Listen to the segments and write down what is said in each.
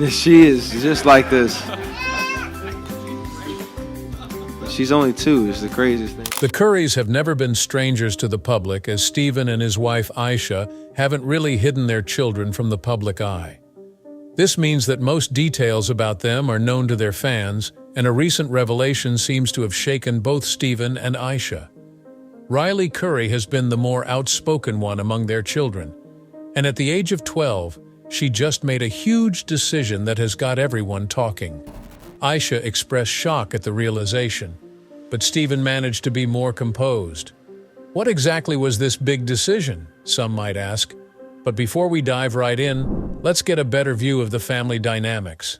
She is just like this. She's only 2. It's the craziest thing. The Currys have never been strangers to the public, as Stephen and his wife Ayesha haven't really hidden their children from the public eye. This means that most details about them are known to their fans, and a recent revelation seems to have shaken both Stephen and Ayesha. Riley Curry has been the more outspoken one among their children, and at the age of 12, she just made a huge decision that has got everyone talking. Ayesha expressed shock at the realization, but Stephen managed to be more composed. What exactly was this big decision, some might ask? But before we dive right in, let's get a better view of the family dynamics.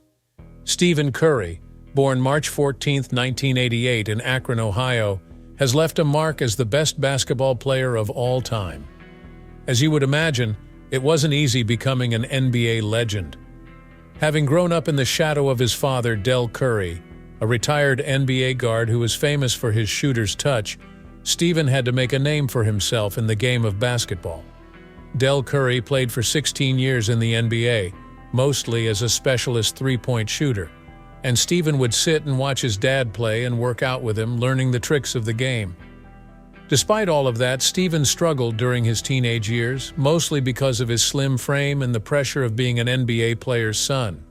Stephen Curry, born March 14, 1988 in Akron, Ohio, has left a mark as the best basketball player of all time. As you would imagine, it wasn't easy becoming an NBA legend. Having grown up in the shadow of his father, Del Curry, a retired NBA guard who was famous for his shooter's touch, Stephen had to make a name for himself in the game of basketball. Del Curry played for 16 years in the NBA, mostly as a specialist three-point shooter, and Stephen would sit and watch his dad play and work out with him, learning the tricks of the game. Despite all of that, Stephen struggled during his teenage years, mostly because of his slim frame and the pressure of being an NBA player's son.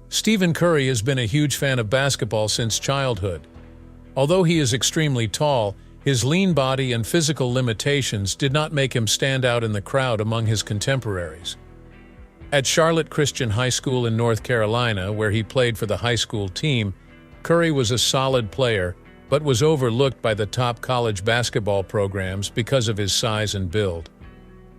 Stephen Curry has been a huge fan of basketball since childhood. Although he is extremely tall, his lean body and physical limitations did not make him stand out in the crowd among his contemporaries. At Charlotte Christian High School in North Carolina, where he played for the high school team, Curry was a solid player, but was overlooked by the top college basketball programs because of his size and build.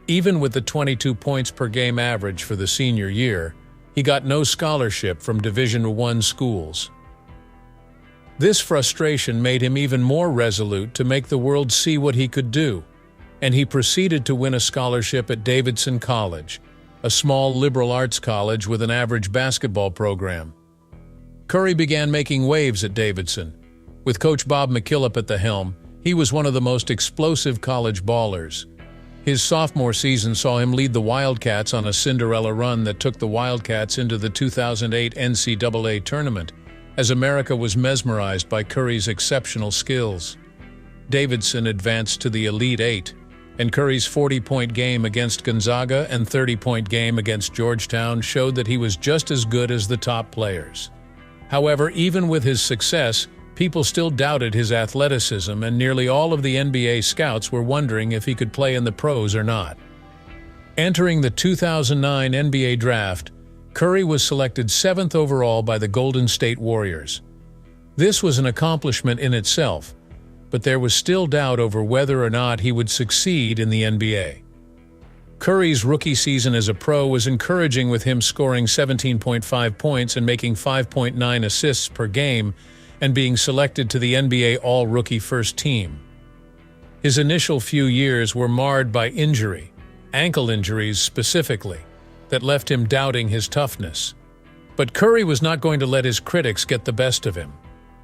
Even with the 22 points per game average for the senior year, he got no scholarship from Division I schools. This frustration made him even more resolute to make the world see what he could do, and he proceeded to win a scholarship at Davidson College, a small liberal arts college with an average basketball program. Curry began making waves at Davidson. With Coach Bob McKillop at the helm, he was one of the most explosive college ballers. His sophomore season saw him lead the Wildcats on a Cinderella run that took the Wildcats into the 2008 NCAA tournament, as America was mesmerized by Curry's exceptional skills. Davidson advanced to the Elite Eight, and Curry's 40-point game against Gonzaga and 30-point game against Georgetown showed that he was just as good as the top players. However, even with his success, people still doubted his athleticism, and nearly all of the NBA scouts were wondering if he could play in the pros or not. Entering the 2009 NBA draft, Curry was selected 7th overall by the Golden State Warriors. This was an accomplishment in itself, but there was still doubt over whether or not he would succeed in the NBA. Curry's rookie season as a pro was encouraging, with him scoring 17.5 points and making 5.9 assists per game, and being selected to the NBA All-Rookie First Team. His initial few years were marred by injury, ankle injuries specifically, that left him doubting his toughness. But Curry was not going to let his critics get the best of him.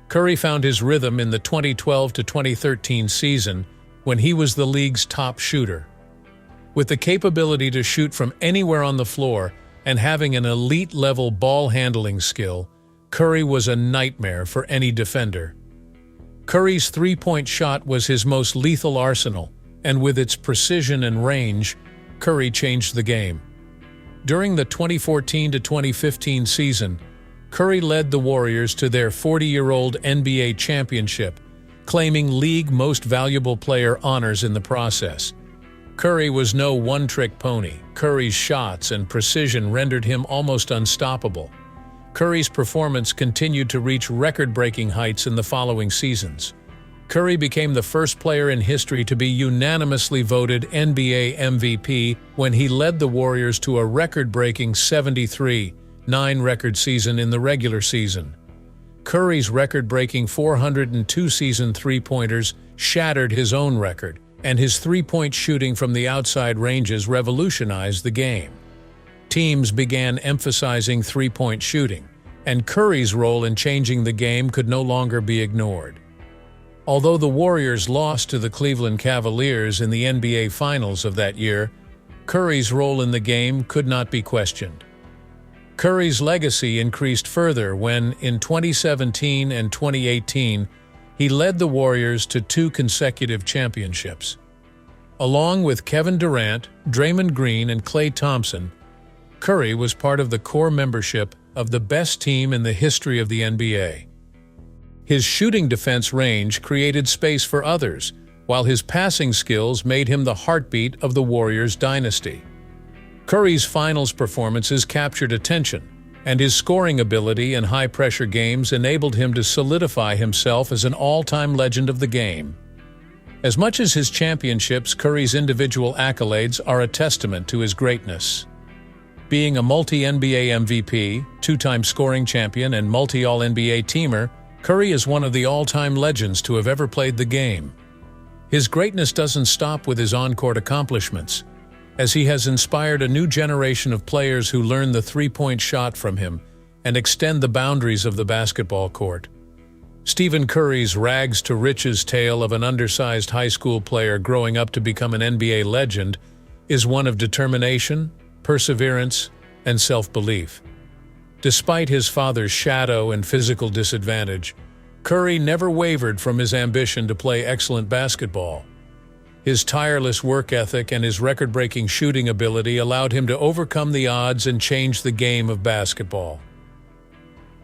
Curry found his rhythm in the 2012 to 2013 season, when he was the league's top shooter. With the capability to shoot from anywhere on the floor and having an elite-level ball-handling skill, Curry was a nightmare for any defender. Curry's three-point shot was his most lethal arsenal, and with its precision and range, Curry changed the game. During the 2014 to 2015 season, Curry led the Warriors to their 40-year-old NBA championship, claiming League Most Valuable Player honors in the process. Curry was no one-trick pony. Curry's shots and precision rendered him almost unstoppable. Curry's performance continued to reach record-breaking heights in the following seasons. Curry became the first player in history to be unanimously voted NBA MVP when he led the Warriors to a record-breaking 73-9 record season in the regular season. Curry's record-breaking 402 season three-pointers shattered his own record, and his three-point shooting from the outside ranges revolutionized the game. Teams began emphasizing three-point shooting, and Curry's role in changing the game could no longer be ignored. Although the Warriors lost to the Cleveland Cavaliers in the NBA Finals of that year, Curry's role in the game could not be questioned. Curry's legacy increased further when, in 2017 and 2018, he led the Warriors to 2 consecutive championships. Along with Kevin Durant, Draymond Green, and Klay Thompson, Curry was part of the core membership of the best team in the history of the NBA. His shooting defense range created space for others, while his passing skills made him the heartbeat of the Warriors dynasty. Curry's finals performances captured attention, and his scoring ability in high-pressure games enabled him to solidify himself as an all-time legend of the game. As much as his championships, Curry's individual accolades are a testament to his greatness. Being a multi-NBA MVP, 2-time scoring champion, and multi-All-NBA teamer, Curry is one of the all-time legends to have ever played the game. His greatness doesn't stop with his on-court accomplishments, as he has inspired a new generation of players who learn the three-point shot from him and extend the boundaries of the basketball court. Stephen Curry's rags-to-riches tale of an undersized high school player growing up to become an NBA legend is one of determination, perseverance, and self-belief. Despite his father's shadow and physical disadvantage, Curry never wavered from his ambition to play excellent basketball. His tireless work ethic and his record-breaking shooting ability allowed him to overcome the odds and change the game of basketball.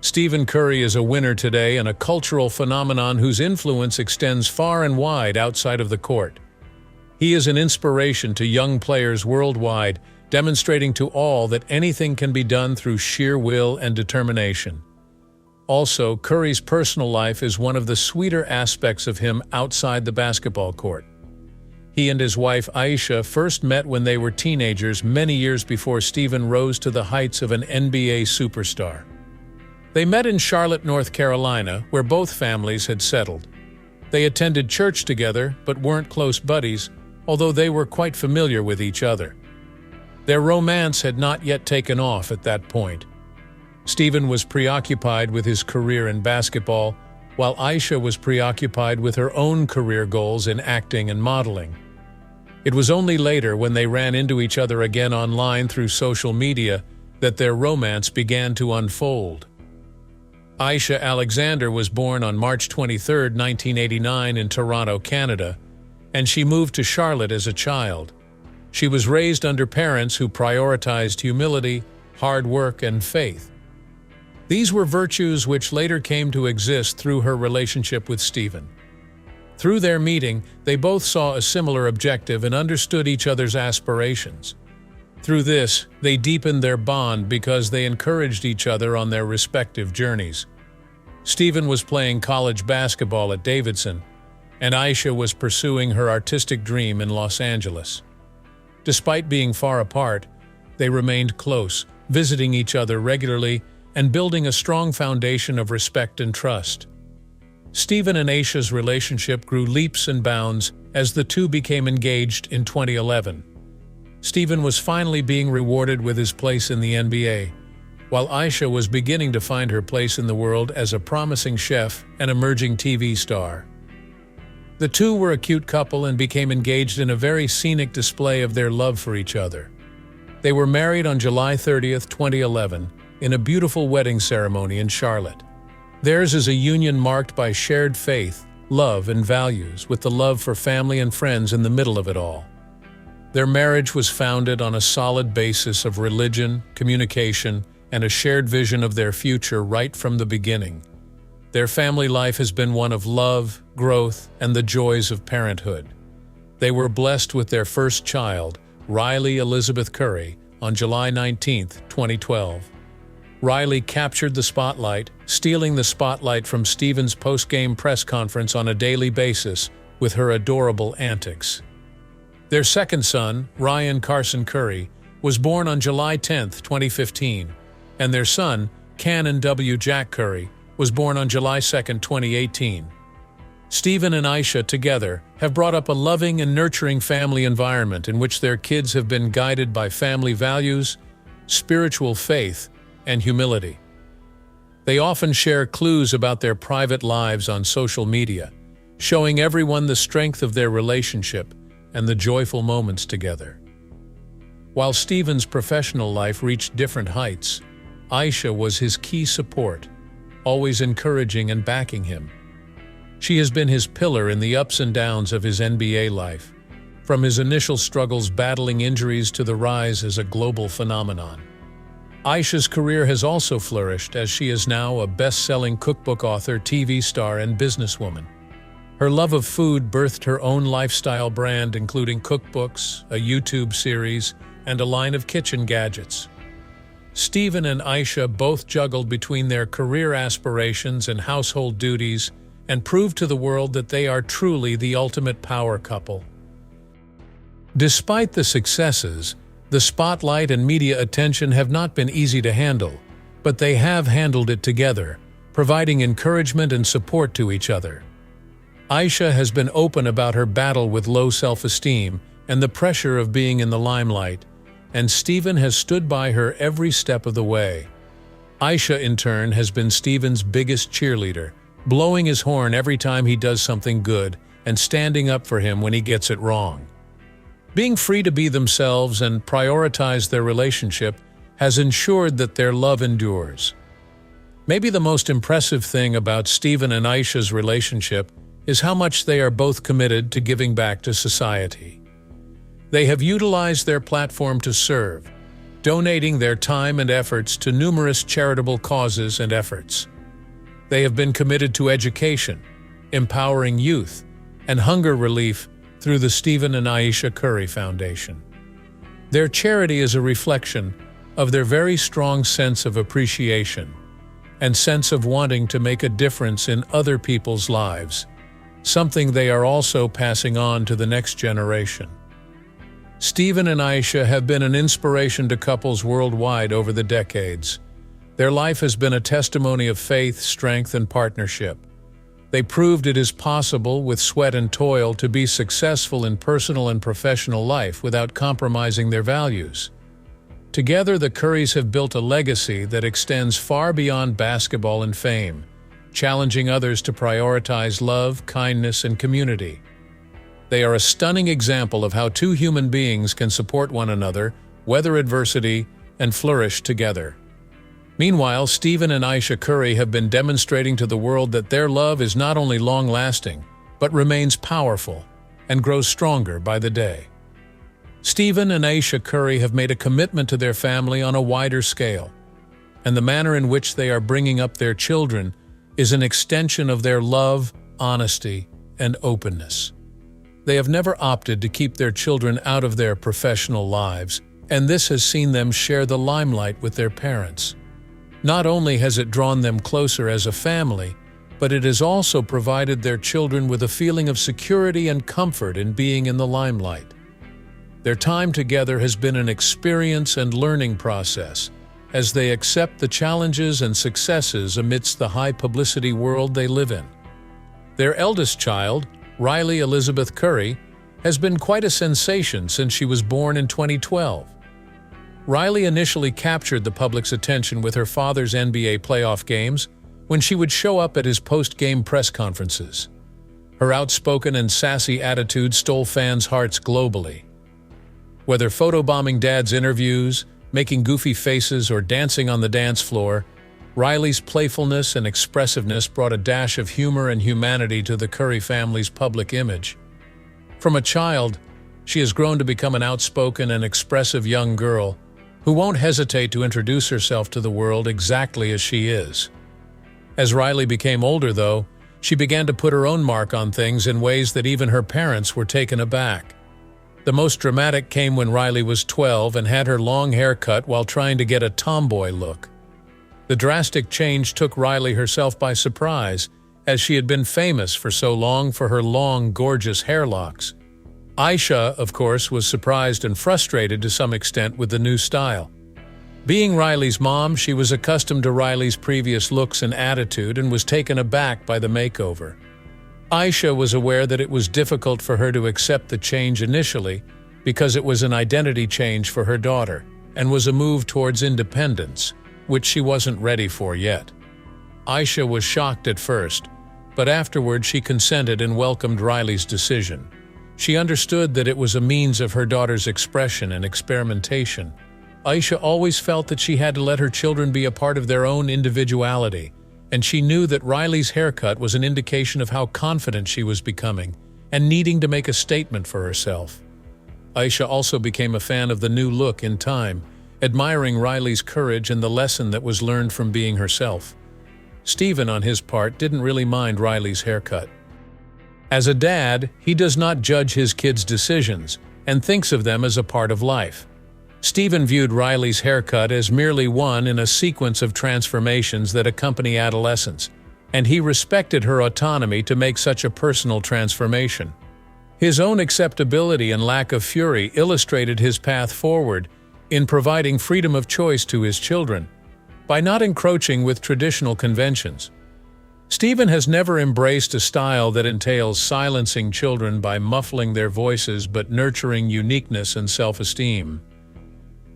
Stephen Curry is a winner today and a cultural phenomenon whose influence extends far and wide outside of the court. He is an inspiration to young players worldwide, demonstrating to all that anything can be done through sheer will and determination. Also, Curry's personal life is one of the sweeter aspects of him outside the basketball court. He and his wife Ayesha first met when they were teenagers many years before Stephen rose to the heights of an NBA superstar. They met in Charlotte, North Carolina, where both families had settled. They attended church together but weren't close buddies, although they were quite familiar with each other. Their romance had not yet taken off at that point. Stephen was preoccupied with his career in basketball, while Ayesha was preoccupied with her own career goals in acting and modeling. It was only later, when they ran into each other again online through social media, that their romance began to unfold. Ayesha Alexander was born on March 23, 1989 in Toronto, Canada, and she moved to Charlotte as a child. She was raised under parents who prioritized humility, hard work, and faith. These were virtues which later came to exist through her relationship with Stephen. Through their meeting, they both saw a similar objective and understood each other's aspirations. Through this, they deepened their bond because they encouraged each other on their respective journeys. Stephen was playing college basketball at Davidson, and Ayesha was pursuing her artistic dream in Los Angeles. Despite being far apart, they remained close, visiting each other regularly and building a strong foundation of respect and trust. Stephen and Ayesha's relationship grew leaps and bounds as the two became engaged in 2011. Stephen was finally being rewarded with his place in the NBA, while Ayesha was beginning to find her place in the world as a promising chef and emerging TV star. The two were a cute couple and became engaged in a very scenic display of their love for each other. They were married on July 30, 2011, in a beautiful wedding ceremony in Charlotte. Theirs is a union marked by shared faith, love, and values, with the love for family and friends in the middle of it all. Their marriage was founded on a solid basis of religion, communication, and a shared vision of their future right from the beginning. Their family life has been one of love, growth, and the joys of parenthood. They were blessed with their first child, Riley Elizabeth Curry, on July 19, 2012. Riley captured the spotlight, stealing the spotlight from Stephen's post-game press conference on a daily basis with her adorable antics. Their second son, Ryan Carson Curry, was born on July 10, 2015, and their son, Cannon W. Jack Curry, was born on July 2, 2018. Stephen and Ayesha together have brought up a loving and nurturing family environment in which their kids have been guided by family values, spiritual faith, and humility. They often share clues about their private lives on social media, showing everyone the strength of their relationship and the joyful moments together. While Stephen's professional life reached different heights, Ayesha was his key support, always encouraging and backing him. She has been his pillar in the ups and downs of his NBA life, from his initial struggles battling injuries to the rise as a global phenomenon. Ayesha's career has also flourished as she is now a best-selling cookbook author, TV star, and businesswoman. Her love of food birthed her own lifestyle brand, including cookbooks, a YouTube series, and a line of kitchen gadgets. Stephen and Ayesha both juggled between their career aspirations and household duties and proved to the world that they are truly the ultimate power couple. Despite the successes, the spotlight and media attention have not been easy to handle, but they have handled it together, providing encouragement and support to each other. Ayesha has been open about her battle with low self-esteem and the pressure of being in the limelight, and Stephen has stood by her every step of the way. Ayesha, in turn, has been Stephen's biggest cheerleader, blowing his horn every time he does something good and standing up for him when he gets it wrong. Being free to be themselves and prioritize their relationship has ensured that their love endures. Maybe the most impressive thing about Stephen and Ayesha's relationship is how much they are both committed to giving back to society. They have utilized their platform to serve, donating their time and efforts to numerous charitable causes and efforts. They have been committed to education, empowering youth, and hunger relief through the Stephen and Ayesha Curry Foundation. Their charity is a reflection of their very strong sense of appreciation and sense of wanting to make a difference in other people's lives, something they are also passing on to the next generation. Stephen and Ayesha have been an inspiration to couples worldwide over the decades. Their life has been a testimony of faith, strength, and partnership. They proved it is possible with sweat and toil to be successful in personal and professional life without compromising their values. Together, the Currys have built a legacy that extends far beyond basketball and fame, challenging others to prioritize love, kindness, and community. They are a stunning example of how two human beings can support one another, weather adversity, and flourish together. Meanwhile, Stephen and Ayesha Curry have been demonstrating to the world that their love is not only long-lasting, but remains powerful and grows stronger by the day. Stephen and Ayesha Curry have made a commitment to their family on a wider scale, and the manner in which they are bringing up their children is an extension of their love, honesty, and openness. They have never opted to keep their children out of their professional lives, and this has seen them share the limelight with their parents. Not only has it drawn them closer as a family, but it has also provided their children with a feeling of security and comfort in being in the limelight. Their time together has been an experience and learning process, as they accept the challenges and successes amidst the high-publicity world they live in. Their eldest child, Riley Elizabeth Curry, has been quite a sensation since she was born in 2012. Riley initially captured the public's attention with her father's NBA playoff games when she would show up at his post-game press conferences. Her outspoken and sassy attitude stole fans' hearts globally. Whether photobombing Dad's interviews, making goofy faces, or dancing on the dance floor, Riley's playfulness and expressiveness brought a dash of humor and humanity to the Curry family's public image. From a child, she has grown to become an outspoken and expressive young girl who won't hesitate to introduce herself to the world exactly as she is. As Riley became older, though, she began to put her own mark on things in ways that even her parents were taken aback. The most dramatic came when Riley was 12 and had her long hair cut while trying to get a tomboy look. The drastic change took Riley herself by surprise, as she had been famous for so long for her long, gorgeous hair locks. Ayesha, of course, was surprised and frustrated to some extent with the new style. Being Riley's mom, she was accustomed to Riley's previous looks and attitude and was taken aback by the makeover. Ayesha was aware that it was difficult for her to accept the change initially because it was an identity change for her daughter and was a move towards independence, which she wasn't ready for yet. Ayesha was shocked at first, but afterward she consented and welcomed Riley's decision. She understood that it was a means of her daughter's expression and experimentation, Ayesha always felt that she had to let her children be a part of their own individuality, and she knew that Riley's haircut was an indication of how confident she was becoming and needing to make a statement for herself. Ayesha also became a fan of the new look in time, admiring Riley's courage and the lesson that was learned from being herself. Stephen, on his part, didn't really mind Riley's haircut. As a dad, he does not judge his kids' decisions and thinks of them as a part of life. Stephen viewed Riley's haircut as merely one in a sequence of transformations that accompany adolescence, and he respected her autonomy to make such a personal transformation. His own acceptability and lack of fury illustrated his path forward in providing freedom of choice to his children, by not encroaching with traditional conventions. Stephen has never embraced a style that entails silencing children by muffling their voices but nurturing uniqueness and self-esteem.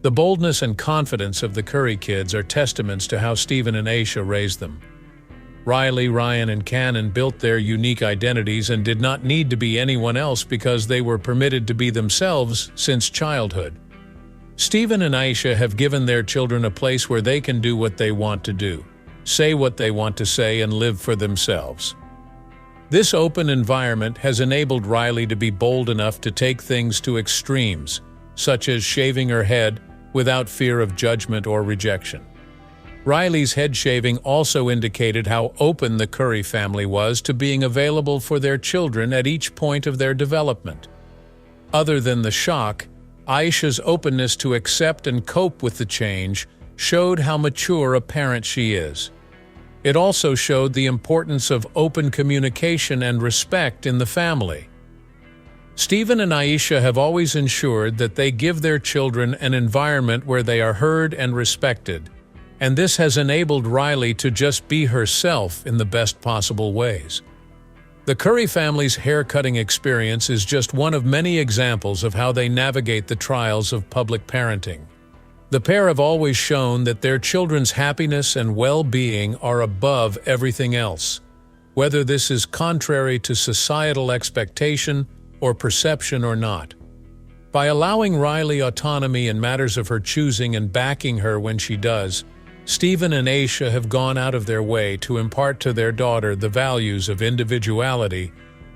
The boldness and confidence of the Curry kids are testaments to how Stephen and Ayesha raised them. Riley, Ryan, and Cannon built their unique identities and did not need to be anyone else because they were permitted to be themselves since childhood. Stephen and Ayesha have given their children a place where they can do what they want to do, say what they want to say, and live for themselves. This open environment has enabled Riley to be bold enough to take things to extremes, such as shaving her head without fear of judgment or rejection. Riley's head shaving also indicated how open the Curry family was to being available for their children at each point of their development. Other than the shock, Ayesha's openness to accept and cope with the change showed how mature a parent she is. It also showed the importance of open communication and respect in the family. Stephen and Ayesha have always ensured that they give their children an environment where they are heard and respected, and this has enabled Riley to just be herself in the best possible ways. The Curry family's hair-cutting experience is just one of many examples of how they navigate the trials of public parenting. The pair have always shown that their children's happiness and well-being are above everything else, whether this is contrary to societal expectation or perception or not. By allowing Riley autonomy in matters of her choosing and backing her when she does, Stephen and Ayesha have gone out of their way to impart to their daughter the values of individuality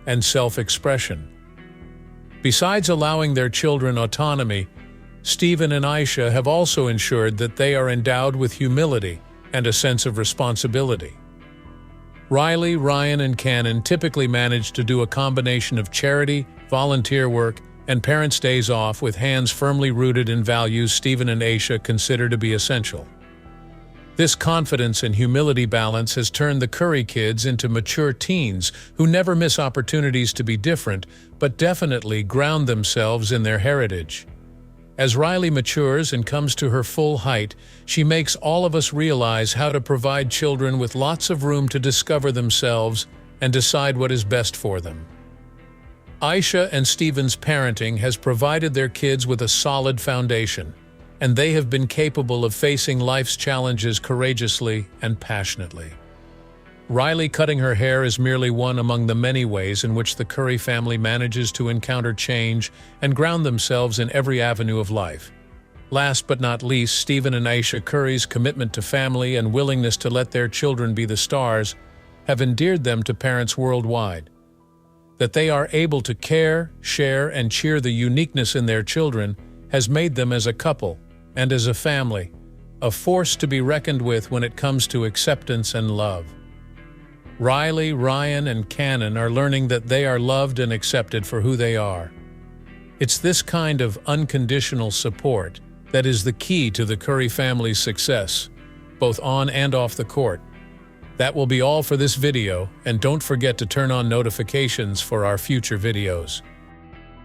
and self-expression. Besides allowing their children autonomy, Stephen and Ayesha have also ensured that they are endowed with humility and a sense of responsibility. Riley, Ryan, and Cannon typically manage to do a combination of charity, volunteer work, and parents' days off with hands firmly rooted in values Stephen and Ayesha consider to be essential. This confidence and humility balance has turned the Curry kids into mature teens who never miss opportunities to be different, but definitely ground themselves in their heritage. As Riley matures and comes to her full height, she makes all of us realize how to provide children with lots of room to discover themselves and decide what is best for them. Ayesha and Stephen's parenting has provided their kids with a solid foundation, and they have been capable of facing life's challenges courageously and passionately. Riley cutting her hair is merely one among the many ways in which the Curry family manages to encounter change and ground themselves in every avenue of life. Last but not least, Stephen and Ayesha Curry's commitment to family and willingness to let their children be the stars have endeared them to parents worldwide. That they are able to care, share, and cheer the uniqueness in their children has made them as a couple and as a family a force to be reckoned with when it comes to acceptance and love. Riley, Ryan, and Cannon are learning that they are loved and accepted for who they are. It's this kind of unconditional support that is the key to the Curry family's success, both on and off the court. That will be all for this video, and don't forget to turn on notifications for our future videos.